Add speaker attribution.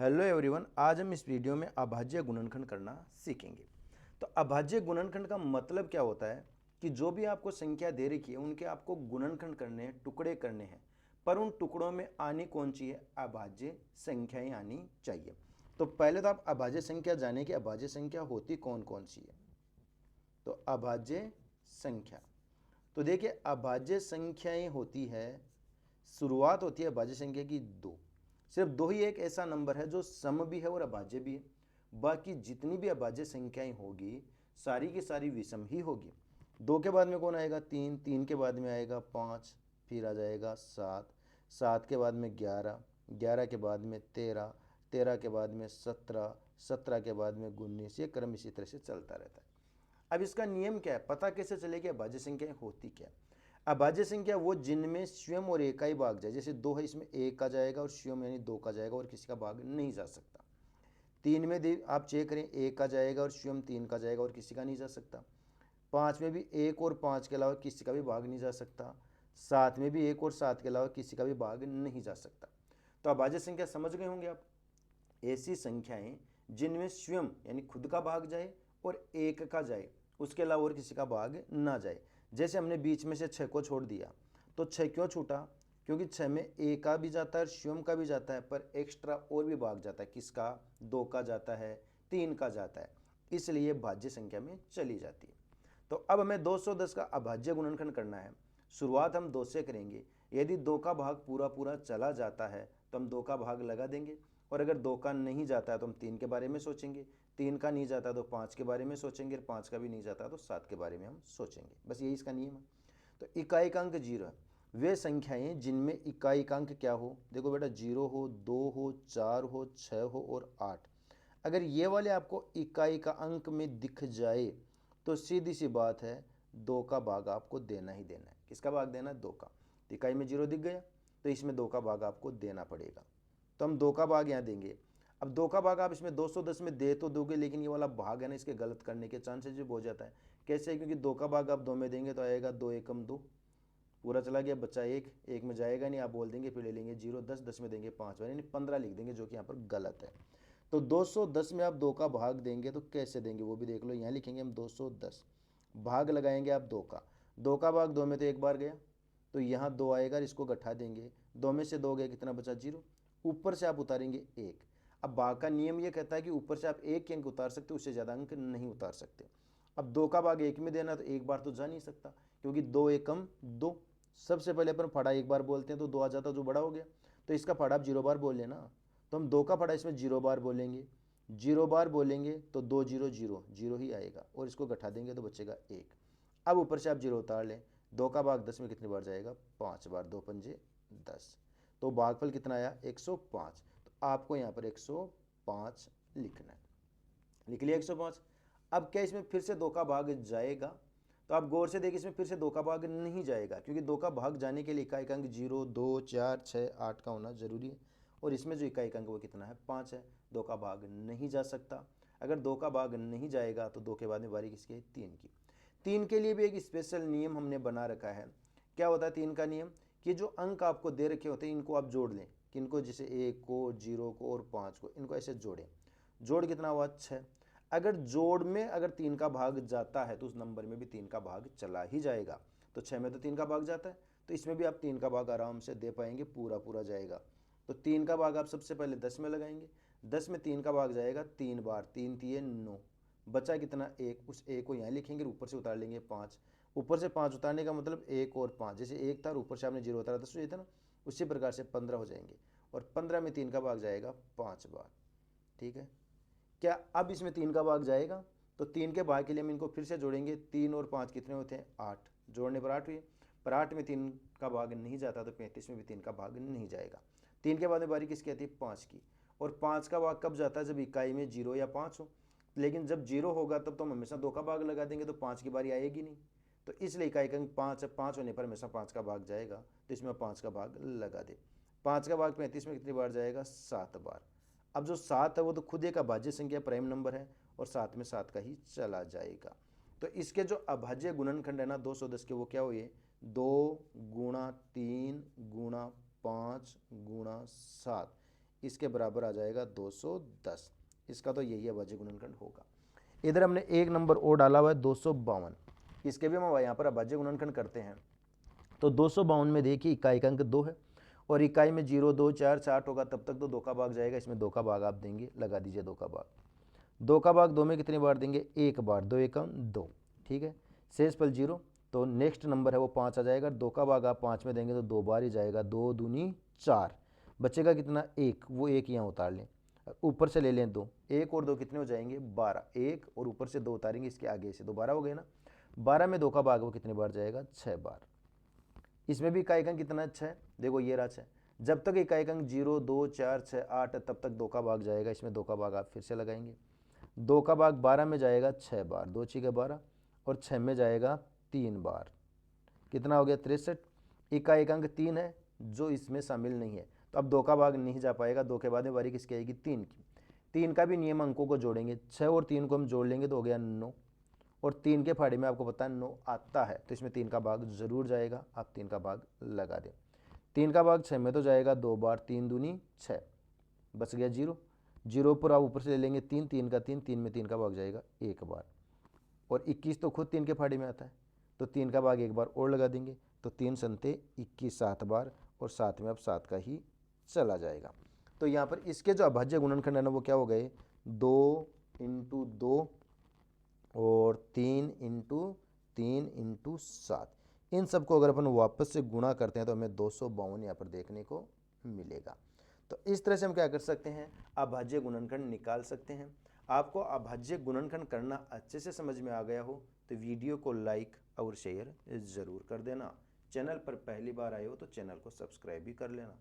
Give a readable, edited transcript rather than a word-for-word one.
Speaker 1: Hello everyone, आज हम इस वीडियो में अभाज्य गुणनखंड करना सीखेंगे। तो अभाज्य गुणनखंड का मतलब क्या होता है कि जो भी आपको संख्या दे रखी है उनके आपको गुणनखंड करने हैं, टुकड़े करने हैं, पर उन टुकड़ों में आनी कौन सी है? अभाज्य संख्याएं आनी चाहिए। तो पहले तो आप अभाज्य संख्या जाने कि अभाज्य संख्या होती कौन कौन सी है। तो अभाज्य संख्या, तो देखिए अभाज्य संख्याएं होती है, शुरुआत होती है अभाज्य संख्या की दो। सिर्फ दो ही एक ऐसा नंबर है जो सम भी है और अभाज्य भी है। बाकी जितनी भी अभाज्य संख्याएं होगी सारी की सारी विषम ही होगी। दो के बाद में कौन आएगा? तीन, तीन के बाद में आएगा पाँच, फिर आ जाएगा सात, सात के बाद में ग्यारह, ग्यारह के बाद में तेरह, तेरह के बाद में सत्रह, सत्रह के बाद में उन्नीस। ये क्रम इसी तरह से चलता रहता है। अब इसका नियम क्या है, पता कैसे चलेगा अभाज्य संख्याएं होती क्या? अभाज्य संख्या वो जिनमें स्वयं और एक का ही भाग जाए। जैसे दो है, इसमें एक का जाएगा और स्वयं यानी दो का जाएगा और किसी का भाग नहीं जा सकता। तीन में आप चेक करें, एक का जाएगा और स्वयं तीन का जाएगा और किसी का नहीं जा सकता। पाँच में भी एक और पाँच के अलावा किसी का भी भाग नहीं जा सकता। सात में भी एक और सात के अलावा किसी का भी भाग नहीं जा सकता। तो अभाज्य संख्या समझ गए होंगे आप। ऐसी संख्याएं जिनमें स्वयं यानी खुद का भाग जाए और एक का जाए, उसके अलावा और किसी का भाग ना जाए। जैसे हमने बीच में से छः को छोड़ दिया, तो छः क्यों छूटा? क्योंकि छः में एक का भी जाता है, स्वयं का भी जाता है, पर एक्स्ट्रा और भी भाग जाता है। किसका? दो का जाता है, तीन का जाता है, इसलिए भाज्य संख्या में चली जाती है। तो अब हमें 210 का अभाज्य गुणनखंड करना है। शुरुआत हम दो से करेंगे। यदि दो का भाग पूरा पूरा चला जाता है तो हम दो का भाग लगा देंगे, और अगर दो का नहीं जाता है तो हम तीन के बारे में सोचेंगे, तीन का नहीं जाता तो पाँच के बारे में सोचेंगे, और पाँच का भी नहीं जाता तो सात के बारे में हम सोचेंगे। बस यही इसका नियम है। तो इकाईकांक जीरो है वे संख्याएं जिनमें इकाईकांक क्या हो? देखो बेटा, जीरो हो, दो हो, चार हो, छः हो और आठ। अगर ये वाले आपको इकाई का अंक में दिख जाए तो सीधी सी बात है, दो का भाग आपको देना ही देना है। किसका भाग देना है? दो का। तो इकाई में जीरो दिख गया तो इसमें दो का भाग आपको देना पड़ेगा। तो हम दो का भाग यहाँ देंगे। अब दो का भाग आप इसमें 210 में दे तो दोगे, लेकिन ये वाला भाग है ना, इसके गलत करने के चांसेस भी हो जाता है। कैसे? क्योंकि दो का भाग आप दो में देंगे तो आएगा दो एकम दो, पूरा चला गया, बच्चा एक, एक में जाएगा नहीं, आप बोल देंगे फिर ले लेंगे जीरो, दस, दस में देंगे पाँच, यानी 15 लिख देंगे, जो कि यहाँ पर गलत है। तो 210 में आप दो का भाग देंगे तो कैसे देंगे वो भी देख लो। यहाँ लिखेंगे हम 210, भाग लगाएंगे आप दो का, दो का भाग दो में तो एक बार गया, तो यहाँ दो आएगा, इसको गठा देंगे, दो में से दो गया, कितना बचा? जीरो। ऊपर से आप उतारेंगे एक। अब भाग का नियम ये कहता है कि ऊपर से आप एक के अंक उतार सकते हो, उससे ज़्यादा अंक नहीं उतार सकते। अब दो का भाग एक में देना तो एक बार तो जा नहीं सकता, क्योंकि दो एकम दो। सबसे पहले अपन फड़ा एक बार बोलते हैं तो दो आ जाता, जो बड़ा हो गया, तो इसका फड़ा आप जीरो बार बोल लेना। तो हम दो का फड़ा इसमें जीरो बार बोलेंगे, जीरो बार बोलेंगे तो दो जीरो जीरो, जीरो ही आएगा, और इसको घटा देंगे तो बचेगा एक। अब ऊपर से आप जीरो उतार लें, दो का भाग 10 में कितनी बार जाएगा? 5 बार, दो पंजे 10, तो भागफल कितना आया? 105। तो आपको यहाँ पर 105 लिखना है। लिख लिया 105। अब क्या इसमें फिर से दो का भाग जाएगा? तो आप गौर से देखिए, इसमें फिर से दो का भाग नहीं जाएगा, क्योंकि दो का भाग जाने के लिए इकाईकांक 0, 2, 4, 6, 8 का होना जरूरी है, और इसमें जो इकाईकांक वो कितना है? 5 है। दो का भाग नहीं जा सकता। अगर दो का भाग नहीं जाएगा तो दो के बाद में बारी किसकी है? तीन की। तीन के लिए भी एक स्पेशल नियम हमने बना रखा है। क्या होता है तीन का नियम? कि जो अंक आपको दे रखे होते हैं इनको आप जोड़ लें। किनको? जैसे एक को, जीरो को और पाँच को, इनको ऐसे जोड़ें। जोड़ कितना हुआ? 6। अगर जोड़ में अगर तीन का भाग जाता है तो उस नंबर में भी तीन का भाग चला ही जाएगा। तो 6 में तो तीन का भाग जाता है, तो इसमें भी आप तीन का भाग आराम से दे पाएंगे, पूरा पूरा जाएगा। तो तीन का भाग आप सबसे पहले 10 में लगाएंगे, 10 में तीन का भाग जाएगा तीन बार, तीन तीन 9, बचा कितना? एक। उस एक को यहाँ लिखेंगे, ऊपर से उतार लेंगे 5। ऊपर से 5 उतारने का मतलब एक और 5, जैसे एक था और ऊपर से आपने जीरो उतारा 10 हो जाता ना, उसी प्रकार से 15 हो जाएंगे, और 15 में तीन का भाग जाएगा 5 बार। ठीक है, क्या अब इसमें तीन का भाग जाएगा? तो तीन के भाग के लिए हम इनको फिर से जोड़ेंगे, तीन और पाँच कितने होते हैं? 8। जोड़ने पर 8 हुई, पर 8 में तीन का भाग नहीं जाता, तो 35 में भी तीन का भाग नहीं जाएगा। तीन के बाद में बारी किसकी आती है? 5 की। और 5 का भाग कब जाता है? जब इकाई में 0 या 5 हो। लेकिन जब 0 होगा तब तो हम हमेशा दो का भाग लगा देंगे, तो 5 की बारी आएगी नहीं। तो इसलिए इकाई का अंक 5 है, 5 होने पर हमेशा 5 का भाग जाएगा, तो इसमें 5 का भाग लगा दे। 5 का भाग 35 में कितनी बार जाएगा? 7 बार। अब जो 7 है वो तो खुद एक अभाज्य संख्या, प्राइम नंबर है, और साथ में 7 का ही चला जाएगा। तो इसके जो अभाज्य गुणनखंड है ना 210 के, वो क्या हुए? 2 गुणा 3 गुणा 5 गुणा 7। इसके बराबर आ जाएगा 210। इसका तो यही अभाज्य गुणनखंड होगा। इधर हमने एक नंबर और डाला हुआ है 252, इसके भी हम यहाँ पर अभाज्य गुणनखंड करते हैं। तो 252 में देखिए इकाई का अंक 2 है और इकाई में 0 2 4 60 होगा, तब तक तो 2 का भाग जाएगा, इसमें 2 का भाग आप देंगे, लगा दीजिए 2 का भाग। 2 का भाग 2 में कितनी बार देंगे, एक बार, 2 एकम 2, ठीक है। शेष पल 0, तो नेक्स्ट नंबर है वो 5 आ जाएगा। 2 का भाग आप 5 में देंगे तो 2 बार ही जाएगा, 2 दूनी 4, बचेगा कितना, 1, वो 1 यहाँ उतार लें, ऊपर से ले लें 2, 1 और 2 कितने हो जाएंगे 12, 1 और ऊपर से 2 उतारेंगे इसके आगे से, तो 12 हो गए ना। 12 में 2 का भाग वो कितनी बार जाएगा, 6 बार। इसमें भी इकाई अंक कितना, 6, देखो ये रहा 6। जब तक इकाई अंक 0 2 4 6 8 तब तक 2 का भाग जाएगा, इसमें 2 का भाग आप फिर से लगाएंगे। 2 का भाग 12 में जाएगा 6 बार, 2 6 12, और 6 में जाएगा 3 बार, कितना हो गया 63। इकाई अंक 3 है जो इसमें शामिल नहीं है, तो अब 2 का भाग नहीं जा पाएगा। 2 के बाद में बारी किसकी आएगी, 3 की। 3 का भी नियम अंकों को जोड़ेंगे, 6 और 3 को हम जोड़ लेंगे तो हो गया 9, और 3 के फाड़े में आपको पता है 9 आता है, तो इसमें 3 का भाग जरूर जाएगा, आप 3 का भाग लगा दें। 3 का भाग 6 में तो जाएगा 2 बार, 3 दूनी 6, बच गया 0, 0 पर आप ऊपर से ले लेंगे 3, 3 का 3, 3 में 3 का भाग जाएगा 1 बार, और 21 तो खुद 3 के फाड़े में आता है, तो 3 का भाग 1 बार और लगा देंगे, तो 3 संते 21 7 बार, और 7 में अब 7 का ही चला जाएगा। तो यहाँ पर इसके जो अभाज्य गुणनखंड है ना वो क्या हो गए, 2 × 2 और 3 × 3 × 7। इन सबको अगर अपन वापस से गुणा करते हैं तो हमें 252 यहाँ पर देखने को मिलेगा। तो इस तरह से हम क्या कर सकते हैं, अभाज्य गुणनखंड निकाल सकते हैं। आपको अभाज्य गुणनखंड करना अच्छे से समझ में आ गया हो तो वीडियो को लाइक और शेयर ज़रूर कर देना। चैनल पर पहली बार आए हो तो चैनल को सब्सक्राइब भी कर लेना।